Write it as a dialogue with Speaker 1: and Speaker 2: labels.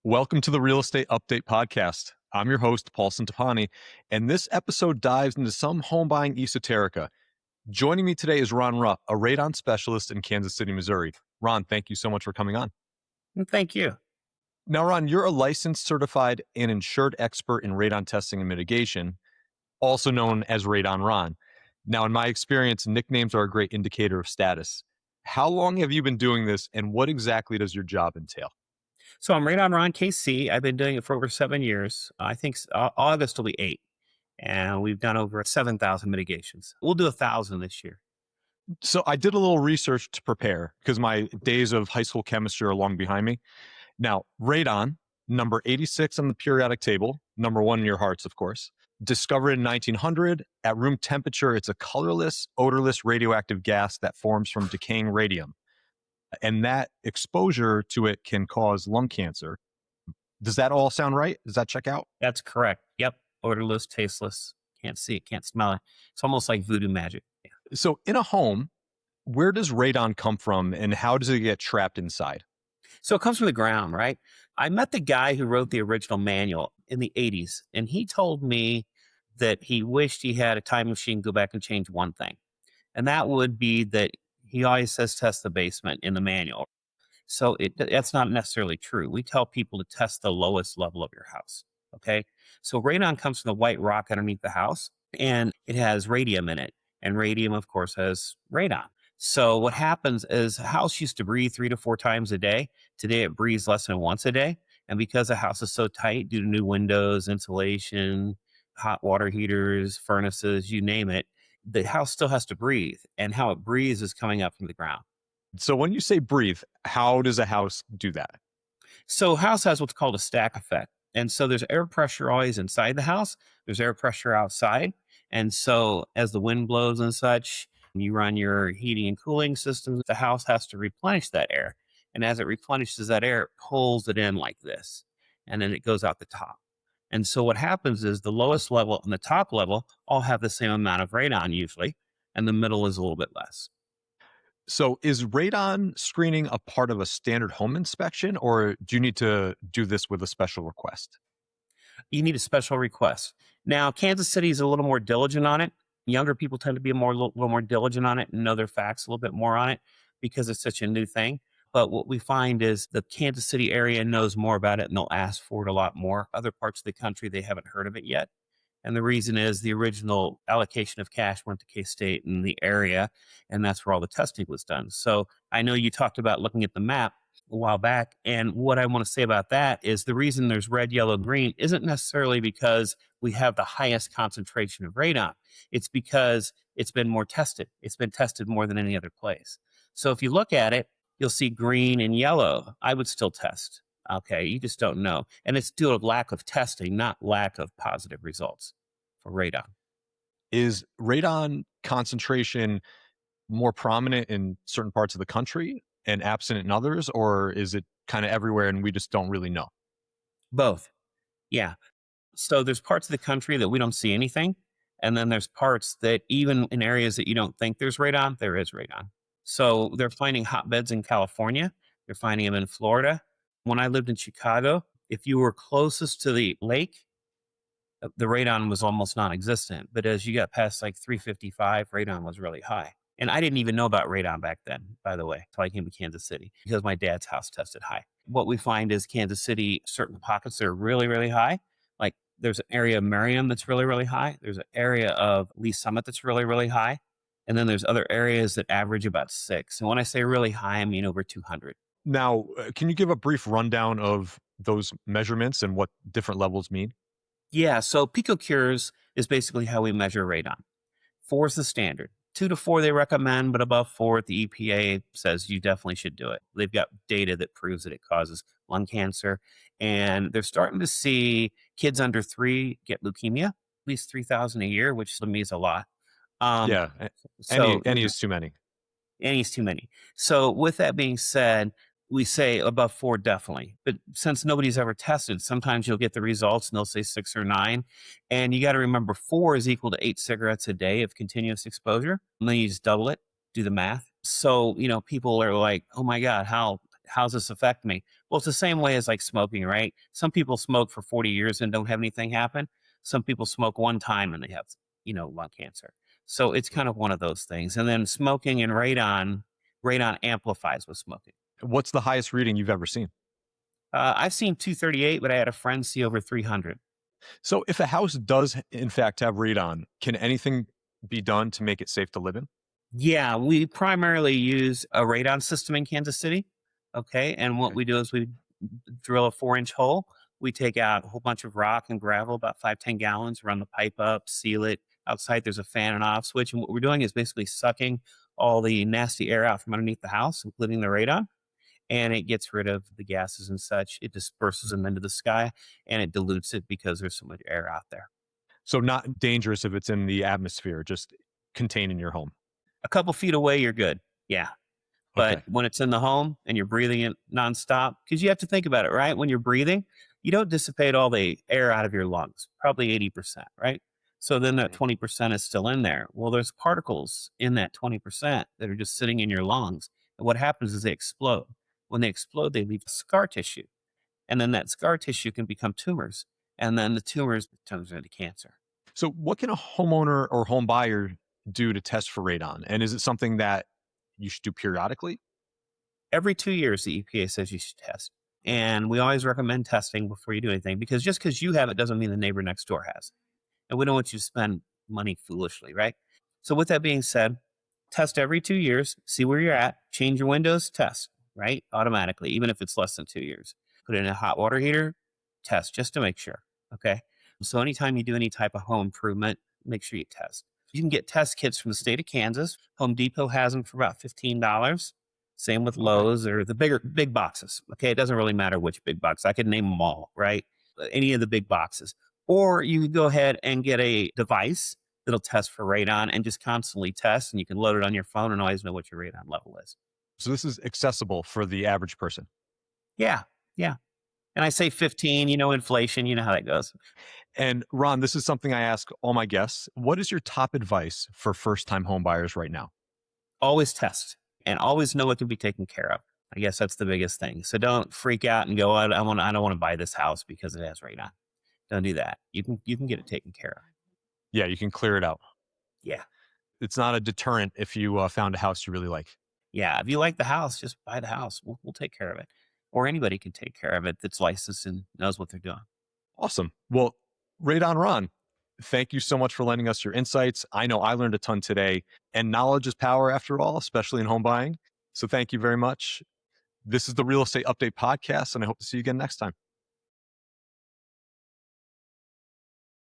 Speaker 1: Welcome to the Real Estate Update Podcast. I'm your host, Paul Centopani, and this episode dives into some home buying esoterica. Joining me today is Ron Rupp, a radon specialist in Kansas City, Missouri. Ron, thank you so much for coming on.
Speaker 2: Thank you.
Speaker 1: Now, Ron, you're a licensed, certified, and insured expert in radon testing and mitigation, also known as Radon Ron. Now, in my experience, nicknames are a great indicator of status. How long have you been doing this, and what exactly does your job entail?
Speaker 2: So I'm Radon Ron KC. I've been doing it for over 7 years. I think August will be 8. And we've done over 7,000 mitigations. We'll do 1,000 this year.
Speaker 1: So I did a little research to prepare because my days of high school chemistry are long behind me. Now, radon, number 86 on the periodic table, number 1 in your hearts, of course. Discovered in 1900. At room temperature, it's a colorless, odorless radioactive gas that forms from decaying radium. And that exposure to it can cause lung cancer. Does that all sound right? Does that check out?
Speaker 2: That's correct. Yep. Odorless, tasteless. Can't see it, can't smell it. It's almost like voodoo magic. Yeah.
Speaker 1: So in a home, where does radon come from and how does it get trapped inside?
Speaker 2: So it comes from the ground, right? I met the guy who wrote the original manual in the 80s, and he told me that he wished he had a time machine to go back and change one thing. And that would be that he always says test the basement in the manual. So that's not necessarily true. We tell people to test the lowest level of your house. Okay. So radon comes from the white rock underneath the house and it has radium in it. And radium, of course, has radon. So what happens is a house used to breathe 3 to 4 times a day. Today it breathes less than once a day. And because the house is so tight due to new windows, insulation, hot water heaters, furnaces, you name it, the house still has to breathe. And how it breathes is coming up from the ground.
Speaker 1: So when you say breathe, how does a house do that?
Speaker 2: So a house has what's called a stack effect. And so there's air pressure always inside the house. There's air pressure outside. And so as the wind blows and such, you run your heating and cooling systems, the house has to replenish that air. And as it replenishes that air, it pulls it in like this. And then it goes out the top. And so what happens is the lowest level and the top level all have the same amount of radon usually. And the middle is a little bit less.
Speaker 1: So is radon screening a part of a standard home inspection, or do you need to do this with a special request?
Speaker 2: You need a special request. Now, Kansas City is a little more diligent on it. Younger people tend to be little more diligent on it and know their facts a little bit more on it because it's such a new thing. But what we find is the Kansas City area knows more about it and they'll ask for it a lot more. Other parts of the country, they haven't heard of it yet. And the reason is the original allocation of cash went to K-State in the area, and that's where all the testing was done. So I know you talked about looking at the map a while back, and what I want to say about that is the reason there's red, yellow, green isn't necessarily because we have the highest concentration of radon. It's because it's been more tested. It's been tested more than any other place. So if you look at it, you'll see green and yellow. I would still test. Okay, you just don't know. And it's due to lack of testing, not lack of positive results for radon.
Speaker 1: Is radon concentration more prominent in certain parts of the country and absent in others, or is it kind of everywhere and we just don't really know?
Speaker 2: Both. Yeah. So there's parts of the country that we don't see anything. And then there's parts that even in areas that you don't think there's radon, there is radon. So they're finding hotbeds in California. They're finding them in Florida. When I lived in Chicago, if you were closest to the lake, the radon was almost non-existent. But as you got past like 355, radon was really high. And I didn't even know about radon back then, by the way, until I came to Kansas City because my dad's house tested high. What we find is Kansas City, certain pockets are really, really high. Like there's an area of Merriam that's really, really high. There's an area of Lee Summit that's really, really high. And then there's other areas that average about 6. And when I say really high, I mean over 200.
Speaker 1: Now, can you give a brief rundown of those measurements and what different levels mean?
Speaker 2: Yeah, so picocures is basically how we measure radon. 4 is the standard. 2 to 4 they recommend, but above 4, the EPA says you definitely should do it. They've got data that proves that it causes lung cancer. And they're starting to see kids under 3 get leukemia, at least 3,000 a year, which to me is a lot.
Speaker 1: Yeah, any is too many.
Speaker 2: Any's too many. So with that being said, we say above 4 definitely. But since nobody's ever tested, sometimes you'll get the results and they'll say 6 or 9. And you got to remember 4 is equal to 8 cigarettes a day of continuous exposure. And then you just double it, do the math. So, people are like, oh my God, how How does this affect me? Well, it's the same way as like smoking, right? Some people smoke for 40 years and don't have anything happen. Some people smoke one time and they have, lung cancer. So it's kind of one of those things. And then smoking and radon amplifies with smoking.
Speaker 1: What's the highest reading you've ever seen?
Speaker 2: I've seen 238, but I had a friend see over 300.
Speaker 1: So if a house does in fact have radon, can anything be done to make it safe to live in?
Speaker 2: Yeah, we primarily use a radon system in Kansas City. Okay. And what
Speaker 1: Okay.
Speaker 2: we do is we drill a 4-inch hole. We take out a whole bunch of rock and gravel, about 5-10 gallons, run the pipe up, seal it. Outside, there's a fan and off switch. And what we're doing is basically sucking all the nasty air out from underneath the house, including the radon. And it gets rid of the gases and such. It disperses them into the sky and it dilutes it because there's so much air out there.
Speaker 1: So not dangerous if it's in the atmosphere, just contained in your home.
Speaker 2: A couple feet away, you're good. Yeah. But
Speaker 1: Okay.
Speaker 2: when it's in the home and you're breathing it nonstop, because you have to think about it, right? When you're breathing, you don't dissipate all the air out of your lungs, probably 80%, right? So then that
Speaker 1: Mhm.
Speaker 2: 20% is still in there. Well, there's particles in that 20% that are just sitting in your lungs. And what happens is they explode. When they explode, they leave scar tissue. And then that scar tissue can become tumors. And then the tumors turns into cancer.
Speaker 1: So what can a homeowner or home buyer do to test for radon? And is it something that you should do periodically?
Speaker 2: Every 2 years, the EPA says you should test. And we always recommend testing before you do anything because just because you have it doesn't mean the neighbor next door has. And we don't want you to spend money foolishly, right? So, with that being said, test every 2 years, see where you're at, change your windows, test, right? Automatically, even if it's less than 2 years. Put in a hot water heater, test just to make sure. Okay. So, anytime you do any type of home improvement, make sure you test. You can get test kits from the state of Kansas. Home Depot has them for about $15. Same with
Speaker 1: Okay.
Speaker 2: Lowe's or the big boxes. Okay. It doesn't really matter which big box. I could name them all, right? Any of the big boxes. Or you can go ahead and get a device that'll test for radon and just constantly test. And you can load it on your phone and always know what your radon level is.
Speaker 1: So this is accessible for the average person.
Speaker 2: Yeah. Yeah. And I say 15, inflation, you know how that goes.
Speaker 1: And Ron, this is something I ask all my guests. What is your top advice for first-time home buyers right now?
Speaker 2: Always test and always know what can be taken care of. I guess that's the biggest thing. So don't freak out and go, I don't want to buy this house because it has radon. Don't do that. You can get it taken care of.
Speaker 1: Yeah, you can clear it out.
Speaker 2: Yeah.
Speaker 1: It's not a deterrent if you found a house you really like.
Speaker 2: Yeah. If you like the house, just buy the house. We'll take care of it. Or anybody can take care of it that's licensed and knows what they're doing.
Speaker 1: Awesome. Well, Radon Ron, thank you so much for lending us your insights. I know I learned a ton today, and knowledge is power after all, especially in home buying. So thank you very much. This is the Real Estate Update Podcast, and I hope to see you again next time.